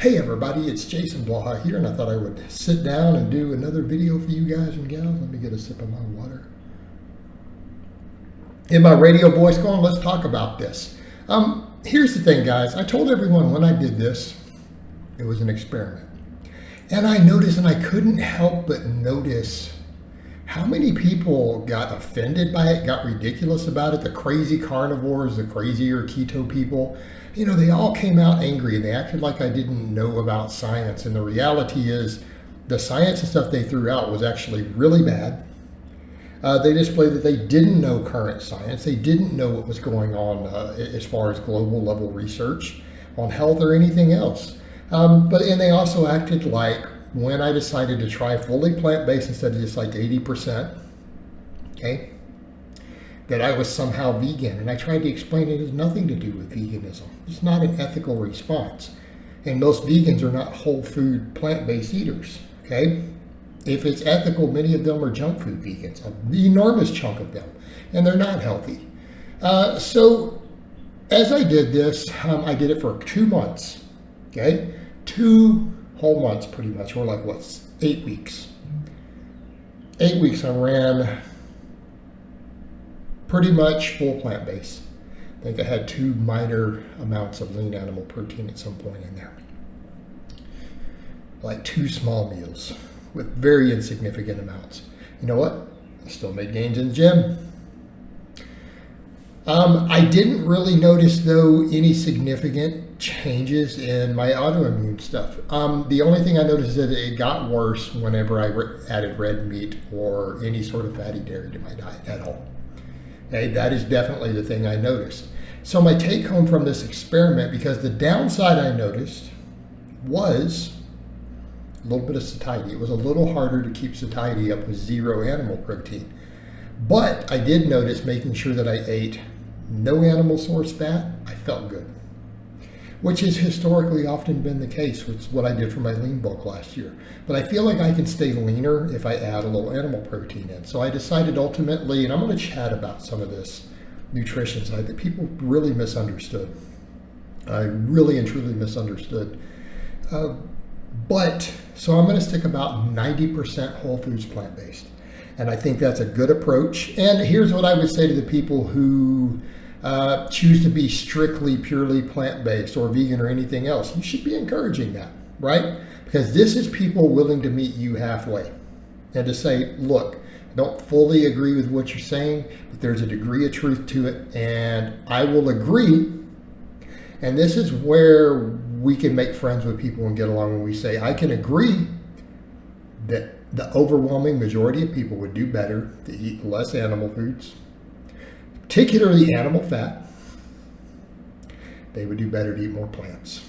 Hey everybody, it's Jason Blaha here, and I thought I would sit down and do another video for you guys and gals. Let me get a sip of my water. In my radio voice going, let's talk about this. Here's the thing, guys. I told everyone when I did this, it was an experiment. And I noticed, and I couldn't help but notice how many people got offended by it, got ridiculous about it. The crazy carnivores, the crazier keto people, you know, they all came out angry and they acted like I didn't know about science. And the reality is the science and stuff they threw out was actually really bad. They displayed that they didn't know current science. They didn't know what was going on as far as global level research on health or anything else. And they also acted like when I decided to try fully plant-based instead of just like 80%, okay, that I was somehow vegan. And I tried to explain it has nothing to do with veganism. It's not an ethical response. And most vegans are not whole food plant-based eaters, okay? If it's ethical, many of them are junk food vegans, an enormous chunk of them, and they're not healthy. So as I did this, I did it for 2 months, okay? 2 whole months pretty much, or like what, 8 weeks. 8 weeks I ran pretty much full plant-based. I think I had 2 minor amounts of lean animal protein at some point in there. Like 2 small meals with very insignificant amounts. You know what? I still made gains in the gym. I didn't really notice, though, any significant changes in my autoimmune stuff. The only thing I noticed is that it got worse whenever I added red meat or any sort of fatty dairy to my diet at all. Okay, that is definitely the thing I noticed. So my take home from this experiment, because the downside I noticed was a little bit of satiety. It was a little harder to keep satiety up with 0 animal protein. But I did notice making sure that I ate no animal source fat, I felt good. Which has historically often been the case, which is what I did for my lean bulk last year. But I feel like I can stay leaner if I add a little animal protein in. So I decided ultimately, and I'm going to chat about some of this nutrition side that people really misunderstood. I really and truly misunderstood. So I'm going to stick about 90% whole foods plant-based. And I think that's a good approach. And here's what I would say to the people who choose to be strictly, purely plant-based or vegan or anything else. You should be encouraging that, right? Because this is people willing to meet you halfway and to say, look, I don't fully agree with what you're saying, but there's a degree of truth to it, and I will agree. And this is where we can make friends with people and get along when we say, I can agree that the overwhelming majority of people would do better to eat less animal foods, particularly animal fat. They would do better to eat more plants,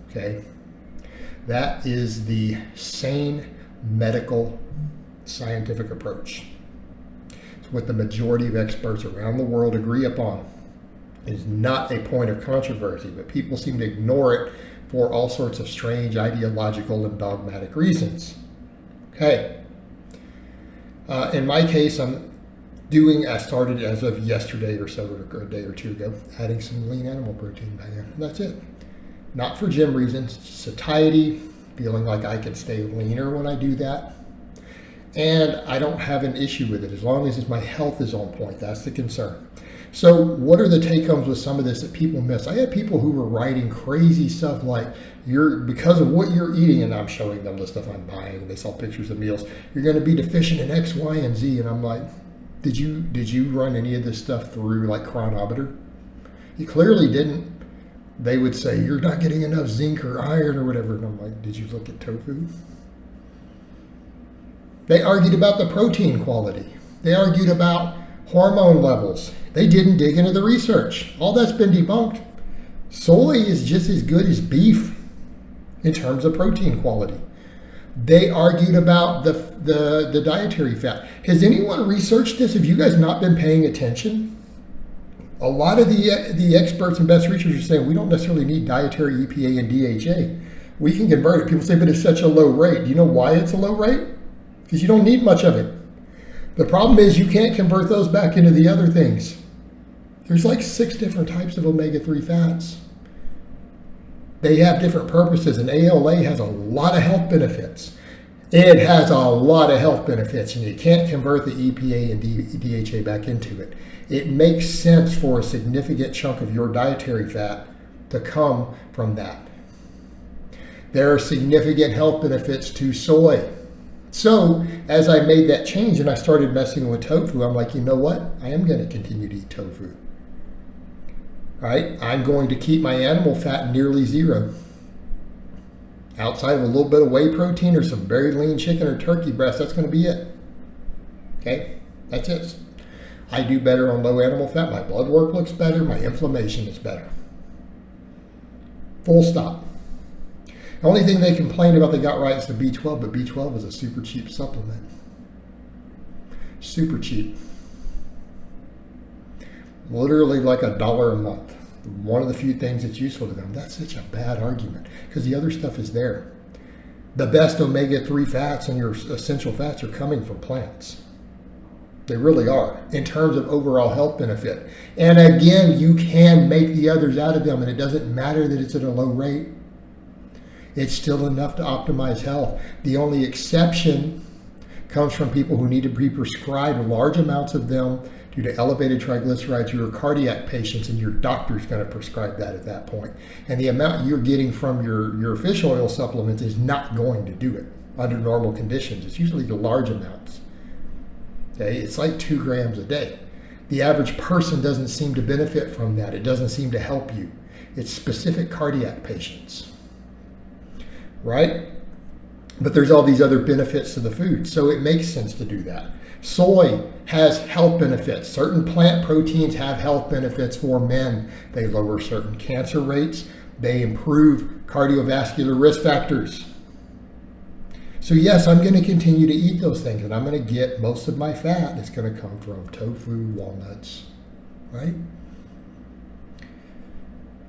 okay? That is the sane medical scientific approach. It's what the majority of experts around the world agree upon. It is not a point of controversy, but people seem to ignore it for all sorts of strange ideological and dogmatic reasons. Okay. In my case, I started as of yesterday or so, or a day or 2 ago, adding some lean animal protein back in. That's it. Not for gym reasons, satiety, feeling like I can stay leaner when I do that. And I don't have an issue with it as long as my health is on point. That's the concern. So what are the take-homes with some of this that people miss? I had people who were writing crazy stuff like, because of what you're eating, and I'm showing them the stuff I'm buying, and they saw pictures of meals, you're going to be deficient in X, Y, and Z. And I'm like, did you run any of this stuff through like Chronometer? You clearly didn't. They would say, you're not getting enough zinc or iron or whatever. And I'm like, did you look at tofu? They argued about the protein quality. They argued about hormone levels. They didn't dig into the research. All that's been debunked. Soy is just as good as beef in terms of protein quality. They argued about the dietary fat. Has anyone researched this? Have you guys not been paying attention? A lot of the experts and best researchers are saying we don't necessarily need dietary EPA and DHA. We can convert it. People say, but it's such a low rate. Do you know why it's a low rate? Because you don't need much of it. The problem is you can't convert those back into the other things. There's like 6 different types of omega-3 fats. they have different purposes, and ALA has a lot of health benefits. It has a lot of health benefits, and you can't convert the EPA and DHA back into it. It makes sense for a significant chunk of your dietary fat to come from that. There are significant health benefits to soy. So as I made that change and I started messing with tofu, I'm like, you know what? I am going to continue to eat tofu. All right? I'm going to keep my animal fat nearly zero. Outside of a little bit of whey protein or some very lean chicken or turkey breast, that's going to be it. Okay? That's it. I do better on low animal fat. My blood work looks better. My inflammation is better. Full stop. The only thing they complained about they got right is the B12, but B12 is a super cheap supplement. Super cheap. Literally like $1 a month. One of the few things that's useful to them. That's such a bad argument because the other stuff is there. The best omega-3 fats and your essential fats are coming from plants. They really are, in terms of overall health benefit. And again, you can make the others out of them, and it doesn't matter that it's at a low rate. It's still enough to optimize health. The only exception comes from people who need to be prescribed large amounts of them due to elevated triglycerides. You're cardiac patients, and your doctor's going to prescribe that at that point. And the amount you're getting from your fish oil supplements is not going to do it under normal conditions. It's usually the large amounts. Okay, it's like 2 grams a day. The average person doesn't seem to benefit from that. It doesn't seem to help you. It's specific cardiac patients, right? But there's all these other benefits to the food, so it makes sense to do that. Soy has health benefits. Certain plant proteins have health benefits for men. They lower certain cancer rates. They improve cardiovascular risk factors. So yes, I'm going to continue to eat those things, and I'm going to get most of my fat that's going to come from tofu, walnuts, right?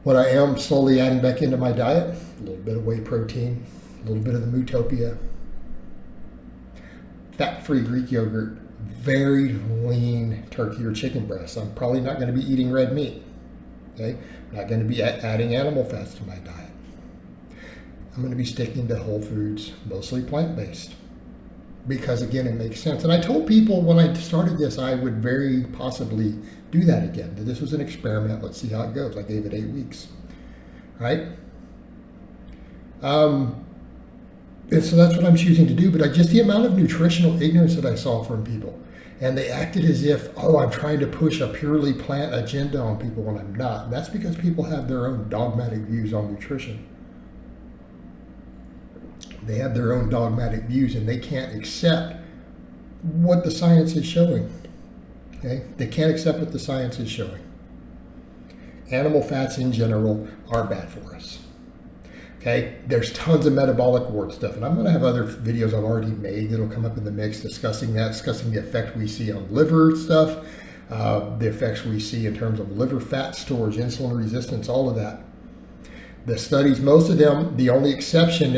What I am slowly adding back into my diet, a little bit of whey protein, a little bit of the Mootopia, fat-free Greek yogurt, very lean turkey or chicken breasts. I'm probably not going to be eating red meat, okay? I'm not going to be adding animal fats to my diet. I'm going to be sticking to whole foods, mostly plant-based, because again, it makes sense. And I told people when I started this, I would very possibly do that again. That this was an experiment. Let's see how it goes. I gave it 8 weeks, right? And so that's what I'm choosing to do. But just the amount of nutritional ignorance that I saw from people, and they acted as if, oh, I'm trying to push a purely plant agenda on people when I'm not. And that's because people have their own dogmatic views on nutrition. They have their own dogmatic views, and they can't accept what the science is showing. Okay? They can't accept what the science is showing. Animal fats in general are bad for us. Okay? There's tons of metabolic ward stuff, and I'm going to have other videos I've already made that'll come up in the mix discussing that, discussing the effect we see on liver stuff, the effects we see in terms of liver fat storage, insulin resistance, all of that. The studies, most of them, the only exception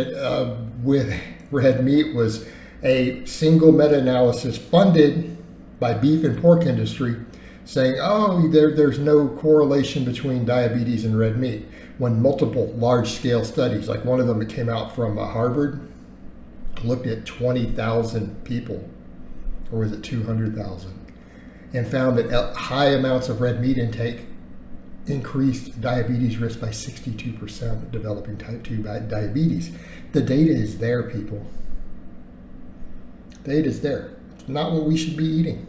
with red meat was a single meta-analysis funded by beef and pork industry saying, oh, there's no correlation between diabetes and red meat, when multiple large-scale studies, like one of them that came out from Harvard, looked at 20,000 people, or was it 200,000, and found that high amounts of red meat intake increased diabetes risk by 62% of developing type 2 diabetes. The data is there, people. The data is there. It's not what we should be eating.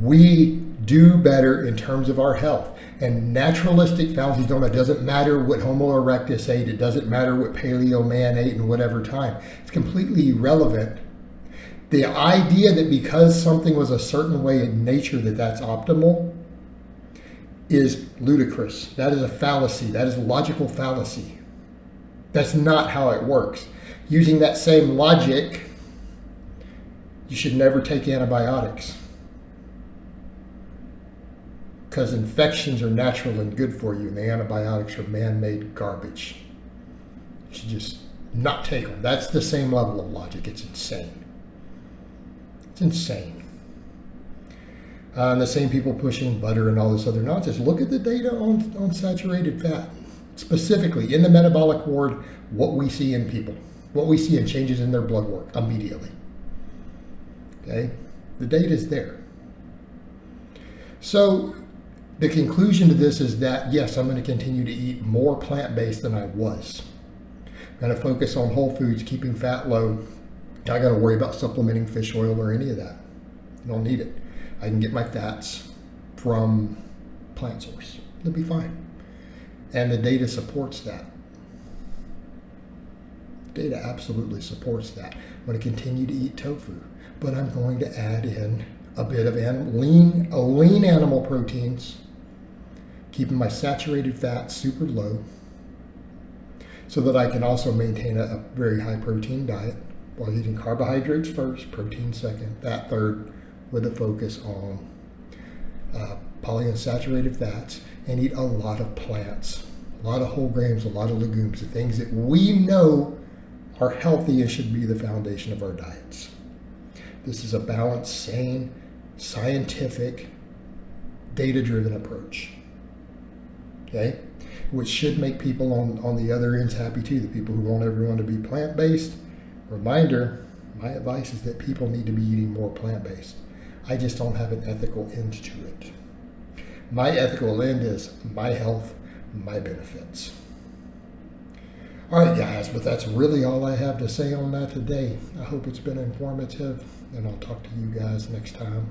We do better in terms of our health. And naturalistic fallacies don't. It doesn't matter what Homo erectus ate. It doesn't matter what paleo man ate in whatever time. It's completely irrelevant. The idea that because something was a certain way in nature that's optimal is ludicrous. That is a fallacy. That is a logical fallacy. That's not how it works. Using that same logic, you should never take antibiotics, because infections are natural and good for you, and the antibiotics are man-made garbage. You should just not take them. That's the same level of logic. It's insane. It's insane. And the same people pushing butter and all this other nonsense. Look at the data on saturated fat. specifically in the metabolic ward, what we see in people, what we see in changes in their blood work immediately. Okay, the data is there. So the conclusion to this is that, yes, I'm going to continue to eat more plant-based than I was. I'm going to focus on whole foods, keeping fat low. Not going to worry about supplementing fish oil or any of that. I don't need it. I can get my fats from plant source. It'll be fine. And the data supports that. Data absolutely supports that. I'm going to continue to eat tofu, but I'm going to add in a bit of lean animal proteins, keeping my saturated fat super low so that I can also maintain a very high protein diet while eating carbohydrates first, protein second, fat third, with a focus on polyunsaturated fats, and eat a lot of plants, a lot of whole grains, a lot of legumes, the things that we know are healthy and should be the foundation of our diets. This is a balanced, sane, scientific, data-driven approach, okay? Which should make people on the other ends happy too, the people who want everyone to be plant-based. Reminder, my advice is that people need to be eating more plant-based. I just don't have an ethical end to it. My ethical end is my health, my benefits. All right, guys, but that's really all I have to say on that today. I hope it's been informative, and I'll talk to you guys next time.